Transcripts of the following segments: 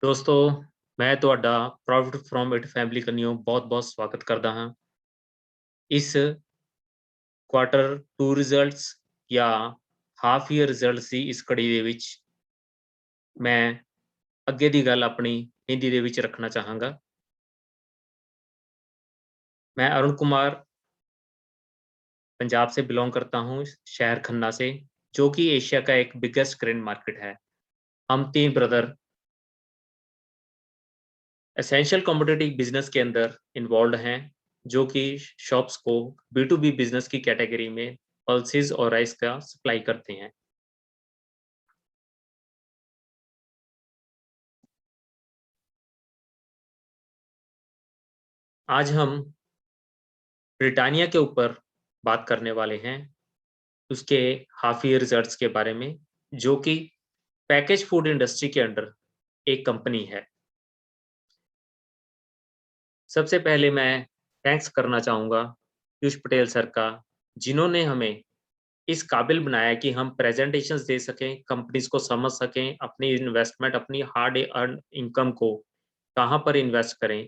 ਦੋਸਤੋ मैं ਤੁਹਾਡਾ ਪ੍ਰੋਫਿਟ ਫਰੋਮ ਇਟ ਫੈਮਿਲੀ ਕੰਨਿਓ ਬਹੁਤ-ਬਹੁਤ ਸਵਾਗਤ ਕਰਦਾ ਹਾਂ। ਇਸ ਕੁਆਟਰ 2 ਰਿਜ਼ਲਟਸ ਜਾਂ ਹਾਫ ਈਅਰ ਰਿਜ਼ਲਟਸ ਦੀ ਇਸ ਕੜੀ ਦੇ ਵਿੱਚ ਮੈਂ ਅੱਗੇ ਦੀ ਗੱਲ ਆਪਣੀ ਹਿੰਦੀ ਦੇ ਵਿੱਚ ਰੱਖਣਾ ਚਾਹਾਂਗਾ। मैं अरुण कुमार पंजाब से बिलोंग करता हूँ, शहर खन्ना से, जो कि एशिया का एक बिगेस्ट क्रेन मार्केट है। हम 3 ब्रदर एसेंशियल कमोडिटी बिजनेस के अंदर इन्वॉल्व हैं, जो कि शॉप्स को बी टू बी बिजनेस की कैटेगरी में पल्सेस और राइस का सप्लाई करते हैं। आज हम ब्रिटानिया के ऊपर बात करने वाले हैं, उसके हाफ ईयर रिजल्ट्स के बारे में, जो कि पैकेज फूड इंडस्ट्री के अंडर एक कंपनी है। सबसे पहले मैं थैंक्स करना चाहूँगा पीयूष पटेल सर का, जिन्होंने हमें इस काबिल बनाया कि हम प्रेजेंटेशंस दे सकें, कंपनीज को समझ सकें, अपनी इन्वेस्टमेंट, अपनी हार्ड अर्न इनकम को कहाँ पर इन्वेस्ट करें।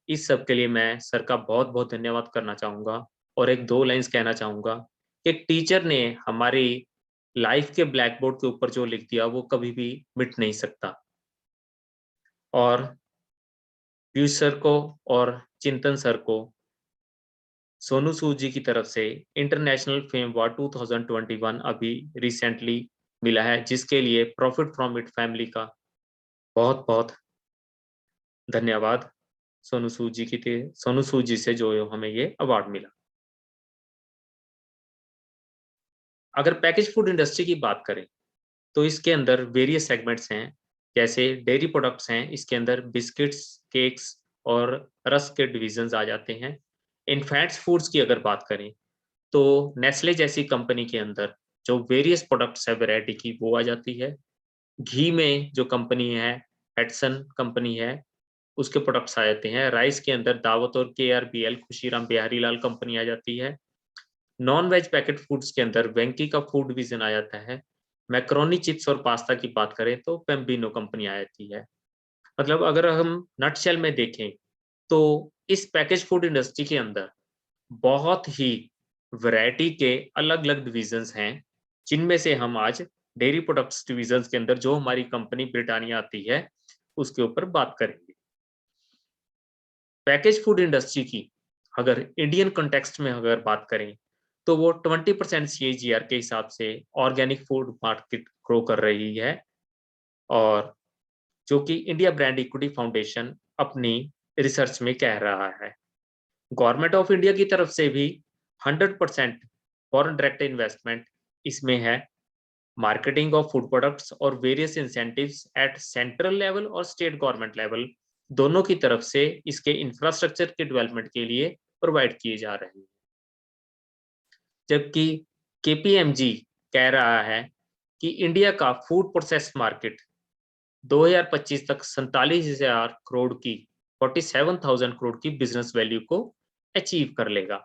इस सब के लिए मैं सर का बहुत-बहुत धन्यवाद करना चाहूँगा और एक 2 लाइन्स कहना चाहूँगा कि एक टीचर ने हमारी लाइफ के ब्लैक बोर्ड के ऊपर जो लिख दिया, वो कभी भी मिट नहीं सकता। और पीयूष सर को और चिंतन सर को सोनू सूद जी की तरफ से इंटरनेशनल फेम अवार्ड 2021 अभी रिसेंटली मिला है, जिसके लिए प्रॉफिट फ्रॉम इट फैमिली का बहुत-बहुत धन्यवाद सोनू सूद जी से जो हमें ये अवार्ड मिला। अगर पैकेज फूड इंडस्ट्री की बात करें, तो इसके अंदर वेरियस सेगमेंट्स हैं, जैसे डेयरी प्रोडक्ट्स हैं, इसके अंदर बिस्किट्स, केक्स और रस्क के डिविजन्स आ जाते हैं। इनफैक्ट्स फूड्स की अगर बात करें, तो नेस्ले जैसी कंपनी के अंदर जो वेरियस प्रोडक्ट्स है वैरायटी की, वो आ जाती है। घी में जो कंपनी है, हेटसन कंपनी है, उसके प्रोडक्ट्स आ जाते हैं। राइस के अंदर दावत और केआरबीएल खुशीराम बिहारी लाल कंपनी आ जाती है। नॉन वेज पैकेट फूड्स के अंदर वेंकी का फूड डिवीजन आ जाता है। मैक्रोनी चिप्स और पास्ता की बात करें तो पेम्बिनो कंपनी आ जाती है। मतलब अगर हम नटशेल में देखें, तो इस पैकेज फूड इंडस्ट्री के अंदर बहुत ही वैरायटी के अलग-अलग डिविजन्स हैं, जिनमें से हम आज डेयरी प्रोडक्ट्स डिविजन्स के अंदर जो हमारी कंपनी ब्रिटानिया आती है, उसके ऊपर बात करेंगे। पैकेज फूड इंडस्ट्री की अगर इंडियन कॉन्टेक्स्ट में अगर बात करें, तो वो 20% सीएजीआर के हिसाब से ऑर्गेनिक फूड मार्केट ग्रो कर रही है, और जो कि इंडिया ब्रांड इक्विटी फाउंडेशन अपनी रिसर्च में कह रहा है। गवर्नमेंट ऑफ इंडिया की तरफ से भी 100% फॉरेन डायरेक्ट इन्वेस्टमेंट इसमें है। मार्केटिंग ऑफ फूड प्रोडक्ट्स और various incentives at central level और स्टेट गवर्नमेंट लेवल दोनों की तरफ से इसके इंफ्रास्ट्रक्चर के डेवलपमेंट के लिए प्रोवाइड किए जा रहे हैं। जबकि केपीएमजी कह रहा है कि इंडिया का फूड प्रोसेस मार्केट 2025 तक 47,000 करोड़ की 47,000 करोड़ की बिजनेस वैल्यू को अचीव कर लेगा,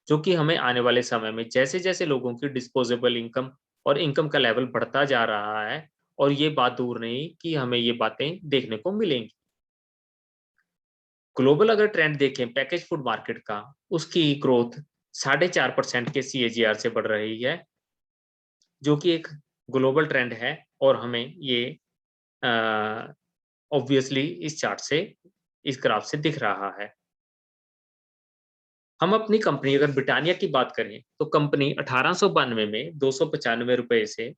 जो कि हमें आने वाले समय में जैसे जैसे लोगों की डिस्पोजेबल इनकम और इनकम का लेवल बढ़ता जा रहा है, और ये बात दूर नहीं कि हमें ये बातें देखने को मिलेंगी। ग्लोबल अगर ट्रेंड देखें पैकेज फूड मार्केट का, उसकी ग्रोथ 4.5% के सीएजीआर से बढ़ रही है, जो कि एक ग्लोबल ट्रेंड है, और हमें ये ऑब्वियसली इस चार्ट से, इस ग्राफ से दिख रहा है। हम अपनी कंपनी अगर ब्रिटानिया की बात करें, तो कंपनी 1892 में 295 रुपए से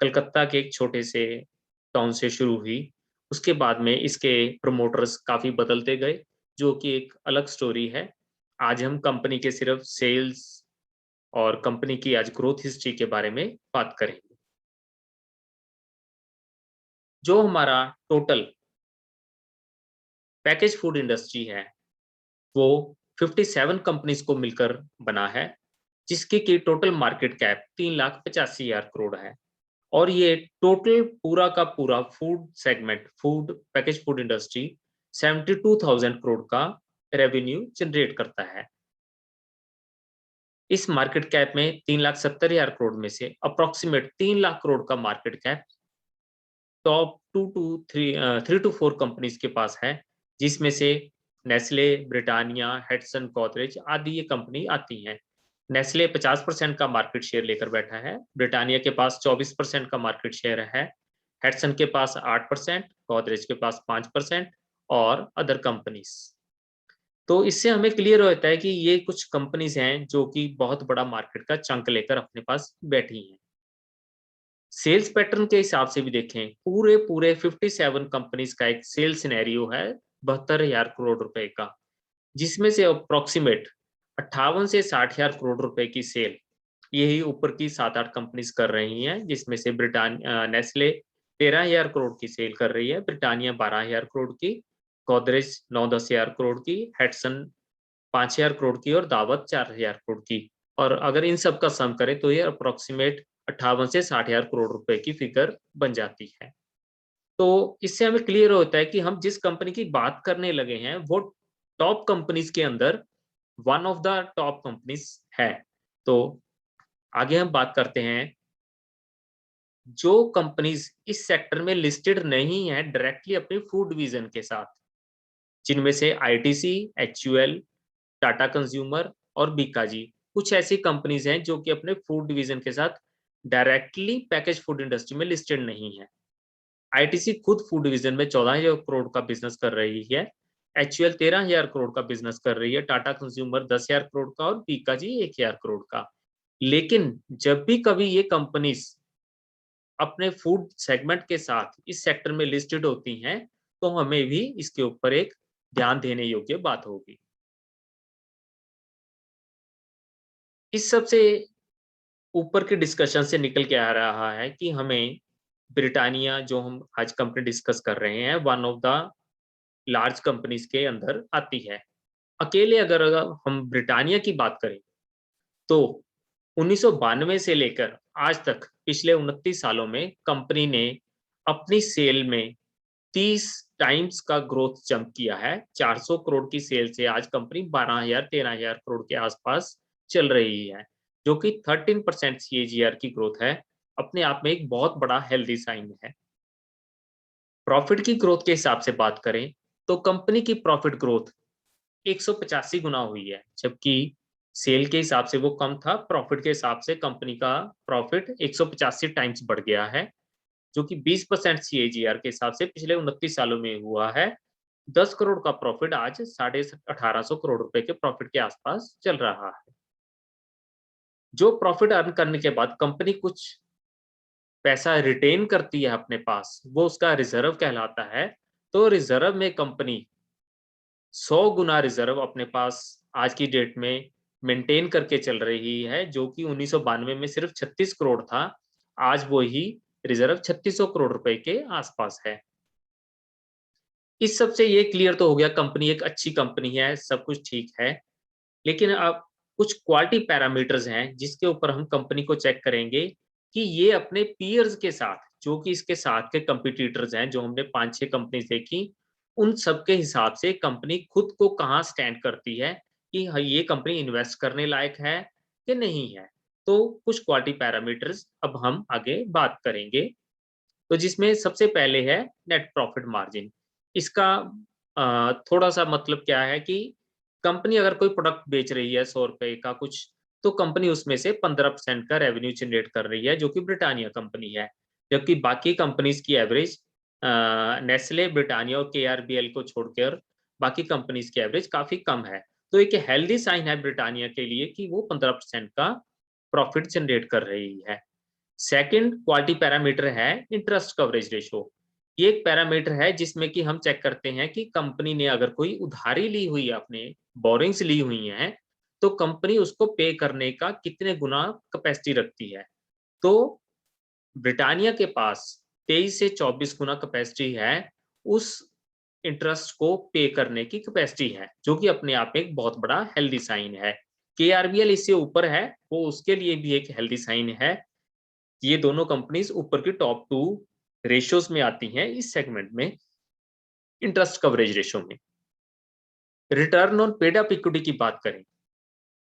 कलकत्ता के एक छोटे से टाउन से शुरू हुई। उसके बाद में इसके प्रमोटर्स काफ़ी बदलते गए, जो कि एक अलग स्टोरी है। आज हम कंपनी के सिर्फ सेल्स और कंपनी की आज ग्रोथ हिस्ट्री के बारे में बात करेंगे। जो हमारा टोटल पैकेज फूड इंडस्ट्री है, वो 57 कंपनीज को मिलकर बना है, जिसकी की टोटल मार्केट कैप 3,85,000 करोड़ है। और ये टोटल पूरा का पूरा food segment, food package food industry 72,000 crore का रेवेन्यू जनरेट करता है। इस मार्केट कैप में 3,70,000 करोड़ में से अप्रोक्सीमेट 3 लाख करोड़ का market cap top 3 to 4 companies के पास है, जिसमें से नेस्ले, ब्रिटानिया, हेडसन, गोदरेज आदि ये कंपनी आती हैं। नेस्ले 50% का मार्केट शेयर लेकर बैठा है, ब्रिटानिया के पास 24% का मार्केट शेयर है, हेडसन के पास 8%, गोदरेज के पास 5% और अदर कंपनीज। तो इससे हमें क्लियर होता है कि ये कुछ कंपनीज हैं जो कि बहुत बड़ा मार्केट का चंक लेकर अपने पास बैठी हैं। सेल्स पैटर्न के हिसाब से भी देखें, पूरे पूरे 57 कंपनीज का एक सेल सिनेरियो है 72,000 करोड़ रुपए का, जिसमें से अप्रोक्सीमेट 58 से 60,000 करोड़ रुपए की सेल यही ऊपर की 7-8 कंपनीज कर रही हैं, जिसमें से नेस्ले 13,000 करोड़ की सेल कर रही है, ब्रिटानिया 12,000 करोड़ की, गोदरेज 9-10,000 करोड़ की, हेडसन 5,000 करोड़ की और दावत 4,000 करोड़ की। और अगर इन सब का सम करें तो ये अप्रोक्सीमेट 58 से 60,000 करोड़ रुपए की फिगर बन जाती है। तो इससे हमें क्लियर होता है कि हम जिस कंपनी की बात करने लगे हैं वो टॉप कंपनीज के अंदर one of the top companies है। तो आगे हम बात करते हैं, जो कंपनीज इस सेक्टर में लिस्टेड नहीं है डायरेक्टली अपनी फूड डिवीजन के साथ, जिनमें से आईटीसी, एचयूएल, टाटा कंज्यूमर और बीकाजी कुछ ऐसी कंपनीज हैं जो कि अपने फूड डिवीजन के साथ डायरेक्टली पैकेज फूड इंडस्ट्री में लिस्टेड नहीं है। आईटीसी खुद फूड डिवीजन में 14,000 करोड़ का बिजनेस कर रही है, एचयूएल 13,000 करोड़ का बिजनेस कर रही है, टाटा कंज्यूमर 10,000 करोड़ का और बीकाजी 1,000 करोड़ का। लेकिन जब भी कभी ये कंपनीज अपने फूड सेगमेंट के साथ इस सेक्टर में लिस्टेड होती हैं, तो हमें भी इसके ऊपर एक ध्यान देने योग्य बात होगी। इस सबसे ऊपर के डिस्कशन से निकल के आ रहा है कि हमें ब्रिटानिया, जो हम आज कंपनी डिस्कस कर रहे हैं, one of the large companies के अंदर आती है। अकेले अगर हम ब्रिटानिया की बात करें तो 1992 से लेकर आज तक पिछले 29 सालों में कंपनी ने अपनी सेल में 30 टाइम्स का ग्रोथ जंप किया है। 400 करोड़ की सेल से आज कंपनी 12,000-13,000 करोड़ के आसपास चल रही है, जो कि 13% सीएजीआर की ग्रोथ है। अपने आप में एक बहुत बड़ा हेल्दी साइन है। प्रॉफिट की ग्रोथ के हिसाब से बात करें तो कंपनी की प्रॉफिट ग्रोथ 185 गुना हुई है, जबकि सेल के हिसाब से वो कम था, प्रॉफिट के हिसाब से कंपनी का प्रॉफिट 185 टाइम्स बढ़ गया है, जो कि 20% सीएजीआर के हिसाब से पिछले 29 सालों में हुआ है। 10 करोड़ का प्रॉफिट आज 1850 करोड़ रुपए के प्रॉफिट के आसपास चल रहा है। जो प्रॉफिट अर्न करने के बाद कंपनी कुछ पैसा रिटेन करती है अपने पास, वो उसका रिजर्व कहलाता है। तो रिजर्व में कंपनी 100 गुना रिजर्व अपने पास आज की डेट में मेंटेन करके चल रही है, जो कि 1992 में सिर्फ 36 करोड़ था। आज वो ही रिजर्व 3600 करोड़ रुपए के आसपास है। इस सब से ये क्लियर तो हो गया कंपनी एक अच्छी कंपनी है, सब कुछ ठीक है। लेकिन अब कुछ क्वालिटी पैरामीटर्स हैं जिसके ऊपर हम कंपनी को चेक करेंगे कि ये अपने पीयर्स के साथ, जो कि इसके साथ के कंपटीटर्स हैं, जो हमने 5-6 कंपनीज देखी, उन सब के हिसाब से कंपनी खुद को कहाँ स्टैंड करती है कि ये कंपनी इन्वेस्ट करने लायक है कि नहीं है। तो कुछ क्वालिटी पैरामीटर्स अब हम आगे बात करेंगे। तो जिसमें सबसे पहले है नेट प्रॉफिट मार्जिन। इसका थोड़ा सा मतलब क्या है कि कंपनी अगर कोई प्रोडक्ट बेच रही है 100 रुपए का कुछ, तो कंपनी उसमें से 15% का रेवेन्यू जनरेट कर रही है, जो कि ब्रिटानिया कंपनी है। जबकि बाकी कंपनीज की एवरेज, नेस्ले, ब्रिटानिया और केआरबीएल को छोड़कर बाकी कंपनीज की एवरेज काफी कम है। तो एक हेल्दी साइन है ब्रिटानिया के लिए कि वो 15% का प्रॉफिट जनरेट कर रही है। सेकंड क्वालिटी पैरामीटर है इंटरेस्ट कवरेज रेशो। ये एक पैरामीटर है जिसमें कि हम चेक करते हैं कि कंपनी ने अगर कोई उधारी ली हुई है, अपने बोरिंग्स ली हुई हैं, तो कंपनी उसको पे करने का कितने गुना कैपेसिटी रखती है। तो ब्रिटानिया के पास 23 से 24 गुना कैपेसिटी है, उस इंटरेस्ट को पे करने की कैपेसिटी है, जो कि अपने आप में एक बहुत बड़ा हेल्दी साइन है। केआरबीएल इससे ऊपर है, वो उसके लिए भी एक हेल्दी साइन है। ये दोनों कंपनीज ऊपर की टॉप 2 रेशियोज में आती हैं इस सेगमेंट में, इंटरेस्ट कवरेज रेशियो में। Return on paid up equity की बात करें,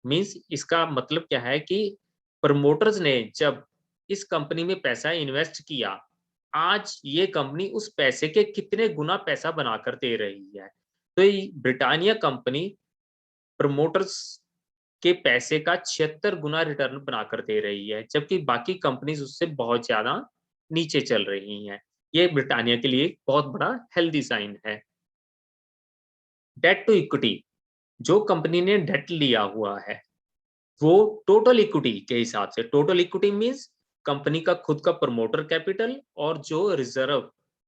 मींस इसका मतलब क्या है कि प्रमोटर्स ने जब इस कंपनी में पैसा इन्वेस्ट किया आज ये कंपनी उस पैसे के कितने गुना पैसा बनाकर दे रही है। तो ये ब्रिटानिया कंपनी प्रमोटर्स के पैसे का 76 गुना रिटर्न बनाकर दे रही है, जबकि बाकी कंपनीज उससे बहुत ज्यादा नीचे चल रही हैं। ये ब्रिटानिया के लिए एक बहुत बड़ा हेल्दी साइन है। डेट टू इक्विटी, जो कंपनी ने डेट लिया हुआ है वो टोटल इक्विटी के हिसाब से, टोटल इक्विटी मींस कंपनी का खुद का प्रमोटर कैपिटल और जो रिजर्व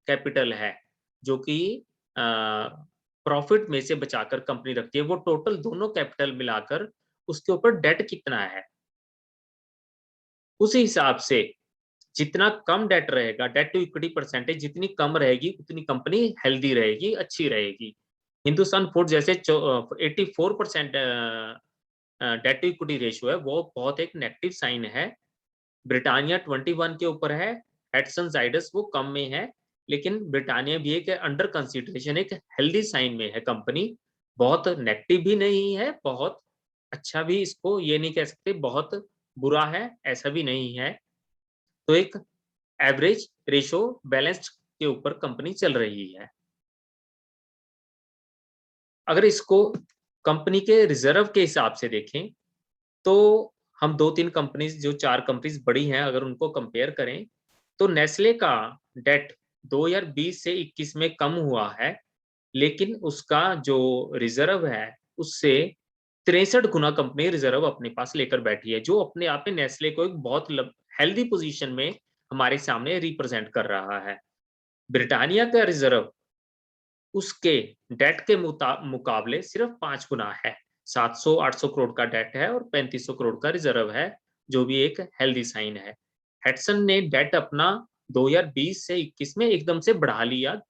कैपिटल है, जो कि प्रॉफिट में से बचाकर कंपनी रखती है, वो टोटल दोनों कैपिटल मिलाकर उसके ऊपर डेट कितना है, उसी हिसाब से जितना कम डेट रहेगा, डेट टू इक्विटी परसेंटेज जितनी कम रहेगी उतनी कंपनी हेल्दी रहेगी, अच्छी रहेगी। हिंदुस्तान फूड जैसे 84% डेट टू इक्विटी रेशियो है, वो बहुत एक नेगेटिव साइन है। ब्रिटानिया 21 के ऊपर है, हेटसन जाइडस वो कम में है, लेकिन ब्रिटानिया भी एक अंडर कंसिडरेशन, एक हेल्दी साइन में है कंपनी। बहुत नेगेटिव भी नहीं है, बहुत अच्छा भी इसको ये नहीं कह सकते, बहुत बुरा है ऐसा भी नहीं है। तो एक एवरेज रेशो बैलेंस्ड के ऊपर कंपनी चल रही है। अगर इसको कंपनी के रिजर्व के हिसाब से देखें तो हम दो तीन कंपनीज, जो चार कंपनीज बड़ी हैं, अगर उनको कंपेयर करें तो नेस्ले का डेट 2020 से 21 में कम हुआ है, लेकिन उसका जो रिजर्व है उससे 63 गुना कंपनी रिजर्व अपने पास लेकर बैठी है, जो अपने आप में नेस्ले को एक बहुत हेल्दी पोजीशन में हमारे सामने रिप्रेजेंट कर रहा है। ब्रिटानिया का रिजर्व उसके डेट के मुकाबले सिर्फ 5 गुना है। 700-800 करोड़ का डेट है और 3500 करोड़ का रिजर्व है, जो भी एक हेल्दी साइन है। हेटसन ने डेट अपना 2020 से 21 में एकदम से बढ़ा लिया,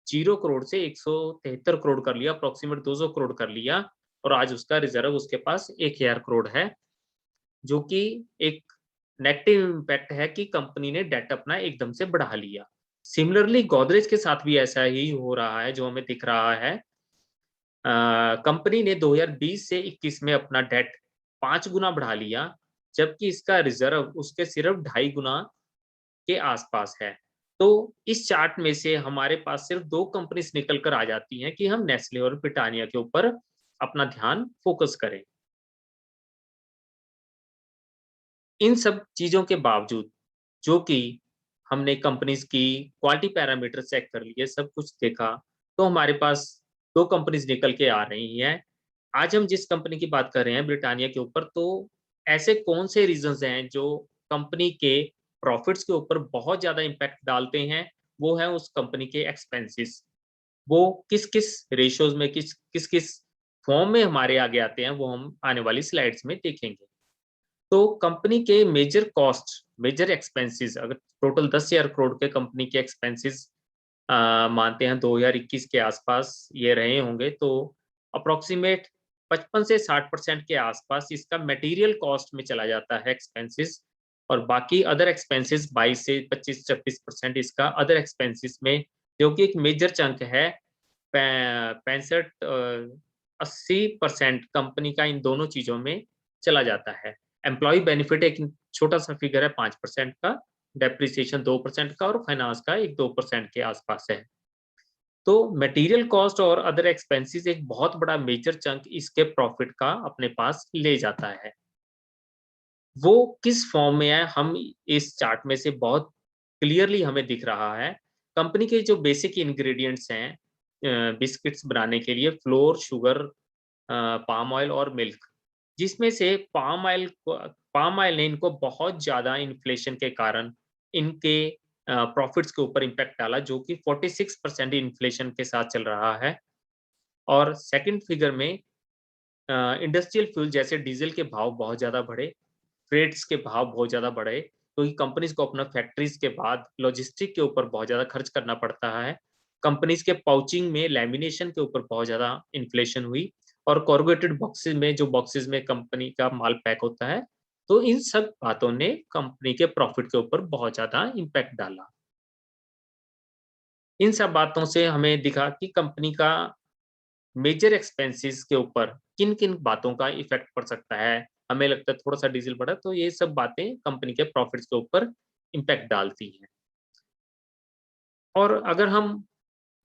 0 करोड़ से 173 करोड़ कर लिया, अप्रोक्सीमेट 200 करोड़ कर लिया, और आज उसका रिजर्व उसके पास 1000 करोड़ है, जो कि एक नेगेटिव इम्पैक्ट है कि कंपनी ने डेट अपना एकदम से बढ़ा लिया। सिमिलरली गोदरेज के साथ भी ऐसा ही हो रहा है, जो हमें दिख रहा है। कंपनी ने 2020 से 21 में अपना डेट 5 गुना बढ़ा लिया, जबकि इसका रिजर्व उसके सिर्फ 2.5 गुना के आसपास है। तो इस चार्ट में से हमारे पास सिर्फ दो कंपनीज निकल कर आ जाती हैं कि हम नेस्ले और ब्रिटानिया के ऊपर अपना ध्यान फोकस करें। इन सब चीजों के बावजूद, जो कि हमने कंपनीज की क्वालिटी पैरामीटर चेक कर लिए, सब कुछ देखा, तो हमारे पास दो कंपनीज निकल के आ रही हैं। आज हम जिस कंपनी की बात कर रहे हैं ब्रिटानिया के ऊपर, तो ऐसे कौन से रीजंस हैं जो कंपनी के प्रॉफिट्स के ऊपर बहुत ज्यादा इम्पैक्ट डालते हैं? वो है उस कंपनी के एक्सपेंसेस। वो किस किस रेशियोज में, किस किस किस फॉर्म में हमारे आगे आते हैं, वो हम आने वाली स्लाइड्स में देखेंगे। तो कंपनी के मेजर कॉस्ट, मेजर एक्सपेंसेस, अगर टोटल 10,000 करोड़ के कंपनी के एक्सपेंसेस मानते हैं 2021 के आसपास ये रहे होंगे, तो अप्रोक्सीमेट 55 से 60% के आसपास इसका मटेरियल कॉस्ट में चला जाता है एक्सपेंसेस, और बाकी अदर एक्सपेंसेस 22 से 25-26% इसका अदर एक्सपेंसेस में, जो कि एक मेजर चंक है। 65-80% कंपनी का इन दोनों चीजों में चला जाता है। एम्प्लॉय बेनिफिट एक छोटा सा फिगर है 5% का, डेप्रिसिएशन 2% का, और फाइनेंस का एक 2% के आसपास है। तो मटेरियल कॉस्ट और अदर एक्सपेंसेस एक बहुत बड़ा मेजर चंक इसके प्रॉफिट का अपने पास ले जाता है। वो किस फॉर्म में है, हम इस चार्ट में से बहुत क्लियरली हमें दिख रहा है। कंपनी के जो बेसिक इंग्रेडिएंट्स हैं बिस्किट्स बनाने के लिए, फ्लोर, शुगर, पाम ऑयल और मिल्क, जिसमें से पाम ऑयल ने इनको बहुत ज़्यादा इन्फ्लेशन के कारण इनके प्रॉफिट्स के ऊपर इम्पैक्ट डाला, जो कि 46% इन्फ्लेशन के साथ चल रहा है। और सेकंड फिगर में इंडस्ट्रियल फ्यूल जैसे डीजल के भाव बहुत ज़्यादा बढ़े, फ्रेट्स के भाव बहुत ज़्यादा बढ़े, क्योंकि कंपनीज को अपना फैक्ट्रीज के बाद लॉजिस्टिक के ऊपर बहुत ज़्यादा खर्च करना पड़ता है। कंपनीज के पाउचिंग में, लैमिनेशन के ऊपर बहुत ज़्यादा इन्फ्लेशन हुई, और कॉर्रुगेटेड बॉक्सेस में, जो बॉक्सेस में कंपनी का माल पैक होता है, तो इन सब बातों ने कंपनी के प्रॉफिट के ऊपर बहुत ज़्यादा इम्पैक्ट डाला। इन सब बातों से हमें दिखा कि कंपनी का मेजर एक्सपेंसेस के ऊपर किन-किन बातों का इफ़ेक्ट पड़ सकता है। हमें लगता है थोड़ा-सा डीज़ल बढ़ा, तो ये सब बातें कंपनी के प्रॉफिट्स के ऊपर इम्पैक्ट डालती हैं। और अगर हम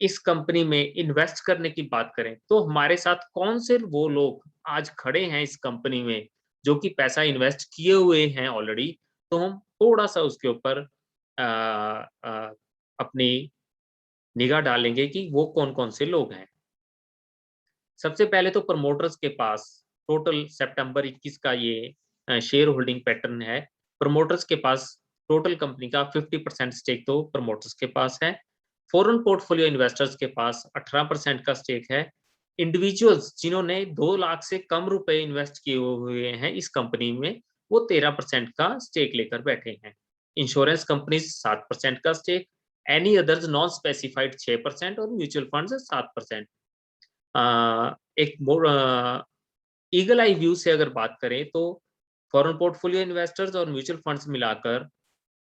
इस कंपनी में इन्वेस्ट करने की बात करें, तो हमारे साथ कौन से वो लोग आज खड़े हैं इस कंपनी में, जो कि पैसा इन्वेस्ट किए हुए हैं ऑलरेडी, तो हम थोड़ा-सा उसके ऊपर अ अपनी निगाह डालेंगे कि वो कौन-कौन से लोग हैं। सबसे पहले तो प्रमोटर्स के पास टोटल सितंबर 21 का ये शेयर होल्डिंग पैटर्न है। प्रमोटर्स के पास टोटल कंपनी का 50% स्टेक तो प्रमोटर्स के पास है। फॉरेन पोर्टफोलियो इन्वेस्टर्स के पास 18% का स्टेक है। इंडिविजुअल्स जिन्होंने 2 लाख से कम रुपए इन्वेस्ट किए हुए हैं इस कंपनी में, वो 13% का स्टेक लेकर बैठे हैं। इंश्योरेंस कंपनीज 7% का stake, any others non specified 6% और म्यूचुअल फंड्स 7%। एक मोर ईगल आई व्यू से अगर बात करें तो फॉरेन पोर्टफोलियो इन्वेस्टर्स और म्यूचुअल फंड्स मिलाकर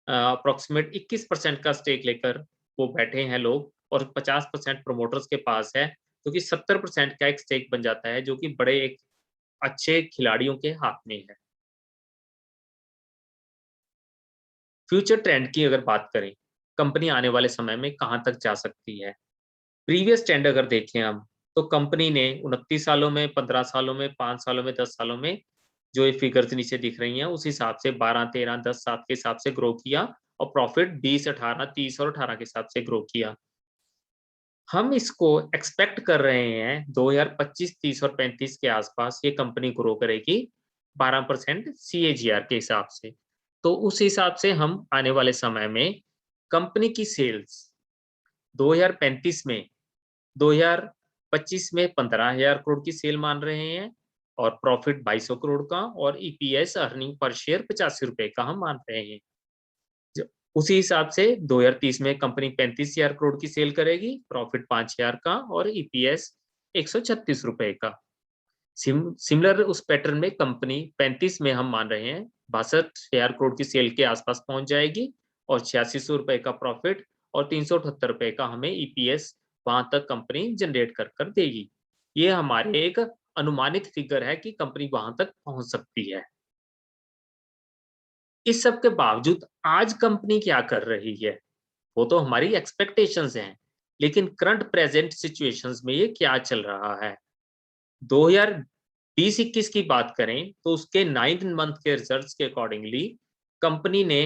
अप्रोक्सीमेट 21% का स्टेक लेकर वो बैठे हैं लोग, और 50% प्रमोटर्स के पास है, जो कि 70% का एक स्टेक बन जाता है, जो कि बड़े एक अच्छे खिलाड़ियों के हाथ में है। फ्यूचर ट्रेंड की अगर बात करें, कंपनी आने वाले समय में कहाँ तक जा सकती है? प्रीवियस ट्रेंड अगर देखें हम, तो कंपनी ने 29 सालों में, 15 सालों में, 5 सालों में, 10 सालों में, जो ये फिगर्स नीचे दिख रही हैं, उस हिसाब से 12, 13, 10, 7 के हिसाब से ग्रो किया, और प्रॉफिट 20, 18, 30 और 18 के हिसाब से ग्रो किया। हम इसको एक्सपेक्ट कर रहे हैं 2025, 30 और 35 के आसपास ये कंपनी ग्रो करेगी 12% सीएजीआर के हिसाब से। तो उस हिसाब से हम आने वाले समय में कंपनी की सेल्स 2035 में 2025 में 15,000 करोड़ की सेल मान रहे हैं, और प्रॉफिट 2200 करोड़ का, और ईपीएस अर्निंग पर शेयर 85 रुपए का हम मान रहे हैं। ज उसी हिसाब से 2030 में कंपनी 35,000 करोड़ की सेल करेगी, प्रॉफिट 5,000 का और ईपीएस 136 रुपए का। सिमिलर उस पैटर्न में कंपनी 35 में हम मान रहे हैं 62,000 करोड़ की सेल के आसपास पहुंच जाएगी, और 8600 रुपए का प्रॉफिट और 378 रुपए का हमें ईपीएस वहां तक कंपनी जनरेट कर कर देगी। ये हमारे एक अनुमानित फिगर है कि कंपनी वहां तक पहुंच सकती है। इस सब के बावजूद आज कंपनी क्या कर रही है, वो तो हमारी एक्सपेक्टेशंस हैं, लेकिन करंट प्रेजेंट सिचुएशंस में ये क्या चल रहा है। 2020-21 की बात करें तो उसके 9th मंथ के रिजल्ट्स के अकॉर्डिंगली कंपनी ने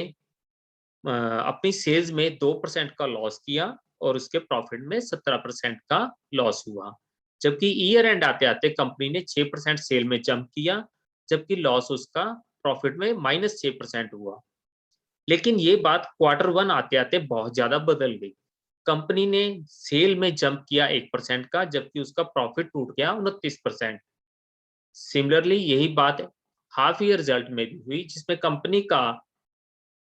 अपनी सेल्स में 2% का लॉस किया, और उसके प्रॉफिट में 17% का लॉस हुआ। जबकि ईयर एंड आते-आते कंपनी ने 6% सेल में जंप किया, जबकि लॉस उसका प्रॉफिट में -6% हुआ। लेकिन ये बात क्वार्टर 1 आते-आते बहुत ज़्यादा बदल गई। कंपनी ने सेल में जंप किया 1% का, जबकि उसका प्रॉफिट टूट गया 29%। सिमिलरली यही बात हाफ ईयर रिजल्ट में भी हुई, जिसमें कंपनी का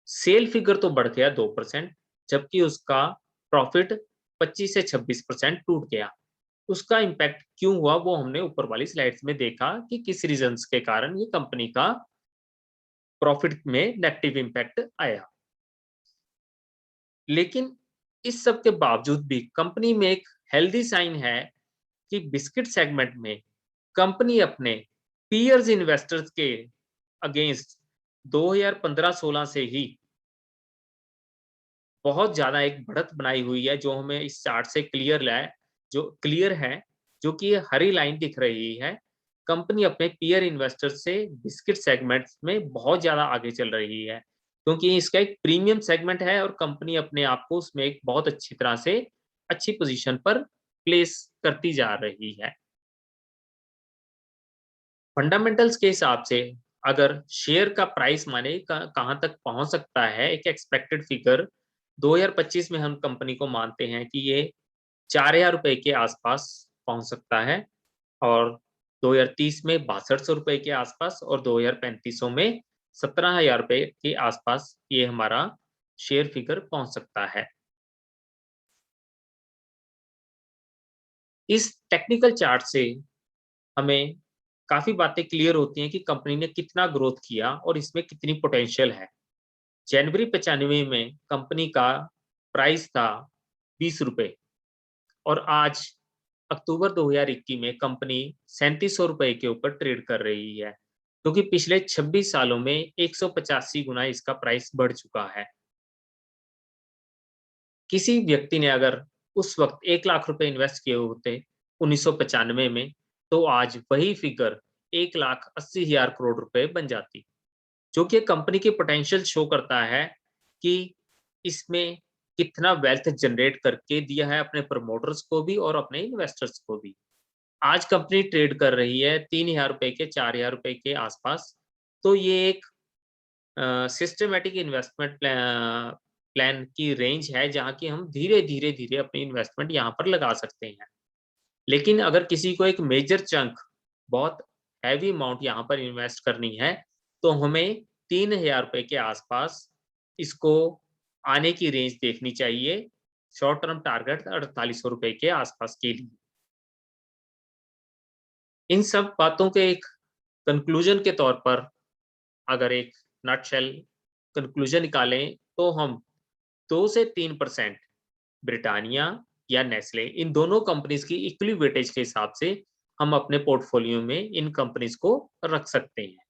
सेल फिगर तो बढ़ गया 2%, जबकि उसका प्रॉफिट 25 से 26% टूट गया। उसका इम्पैक्ट क्यों हुआ, वो हमने ऊपर वाली स्लाइड्स में देखा कि किस रीजंस के कारण ये कंपनी का प्रॉफिट में नेगेटिव इम्पैक्ट आया। लेकिन इस सब के बावजूद भी कंपनी में एक हेल्दी साइन है कि बिस्किट सेगमेंट में कंपनी अपने पीयर्स इन्वेस्टर्स के अगेंस्ट 2015-16 से ही बहुत ज़्यादा एक बढ़त बनाई हुई है, जो हमें इस चार्ट से क्लियर है, जो कि ये हरी लाइन दिख रही है। कंपनी अपने पीयर इन्वेस्टर से बिस्किट सेगमेंट्स में बहुत ज़्यादा आगे चल रही है, क्योंकि इसका एक प्रीमियम सेगमेंट है, और कंपनी अपने आप को उसमें एक बहुत अच्छी तरह से अच्छी पोजीशन पर प्लेस करती जा रही है। फंडामेंटल्स के हिसाब से अगर शेयर का प्राइस माने कहाँ तक पहुंच सकता है, एक एक्सपेक्टेड फिगर 2025 में हम कंपनी को मानते हैं कि ये 4,000 रुपए के आसपास पहुंच सकता है, और 2030 में 6200 रुपए के आसपास, और 2035 में 17,000 रुपए के आसपास ये हमारा शेयर फिगर पहुंच सकता है। इस टेक्निकल चार्ट से हमें काफ़ी बातें क्लियर होती हैं कि कंपनी ने कितना ग्रोथ किया और इसमें कितनी पोटेंशियल है। जनवरी 95 में कंपनी का प्राइस था 20 रुपए, और आज अक्टूबर 2021 में कंपनी 3700 रुपए के ऊपर ट्रेड कर रही है, क्योंकि पिछले 26 सालों में 185 गुना इसका प्राइस बढ़ चुका है। किसी व्यक्ति ने अगर उस वक्त 1 लाख रुपए इन्वेस्ट किए होते 1995 में, तो आज वही फिगर 1,80,000 करोड़ रुपए बन जाती, जो कि कंपनी की पोटेंशियल शो करता है कि इसमें कितना वेल्थ जनरेट करके दिया है अपने प्रमोटर्स को भी और अपने इन्वेस्टर्स को भी। आज कंपनी ट्रेड कर रही है 3,000 रुपए के, 4,000 रुपए के आसपास। तो ये एक सिस्टमैटिक इन्वेस्टमेंट प्लान की रेंज है, जहाँ की हम धीरे-धीरे अपनी इन्वेस्टमेंट यहाँ पर लगा सकते हैं। लेकिन अगर किसी को एक मेजर चंक, बहुत हैवी अमाउंट यहाँ पर इन्वेस्ट करनी है, तो हमें 3,000 रुपए के आसपास इसको आने की रेंज देखनी चाहिए। शॉर्ट टर्म टारगेट 4,800 रुपए के आसपास के लिए। इन सब बातों के एक कंक्लूजन के तौर पर अगर एक नटशेल कंक्लूजन निकालें, तो हम 2 से 3% ब्रिटानिया या नेस्ले, इन दोनों कंपनीज की इक्विटी वेटेज के हिसाब से हम अपने पोर्टफोलियो में इन कंपनीज को रख सकते हैं।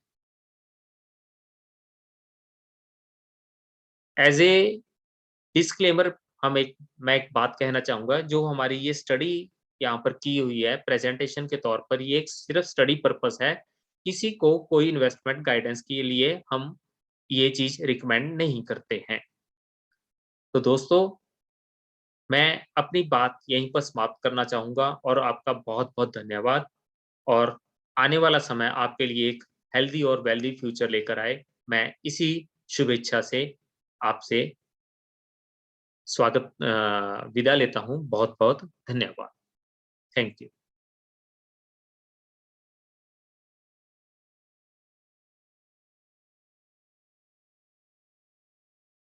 एज ए डिस्क्लेमर, मैं एक बात कहना चाहूंगा, जो हमारी ये स्टडी यहाँ पर की हुई है प्रेजेंटेशन के तौर पर, ये एक सिर्फ स्टडी पर्पस है। किसी को कोई इन्वेस्टमेंट गाइडेंस के लिए हम ये चीज रिकमेंड नहीं करते हैं। तो दोस्तों, मैं अपनी बात यहीं पर समाप्त करना चाहूंगा और आपका बहुत बहुत धन्यवाद। और आने वाला समय आपके लिए एक हेल्दी और वेल्दी फ्यूचर लेकर आए, मैं इसी शुभेच्छा से आपसे विदा लेता हूँ। बहुत बहुत धन्यवाद। Thank you.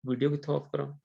वीडियो किथों ऑफ करो।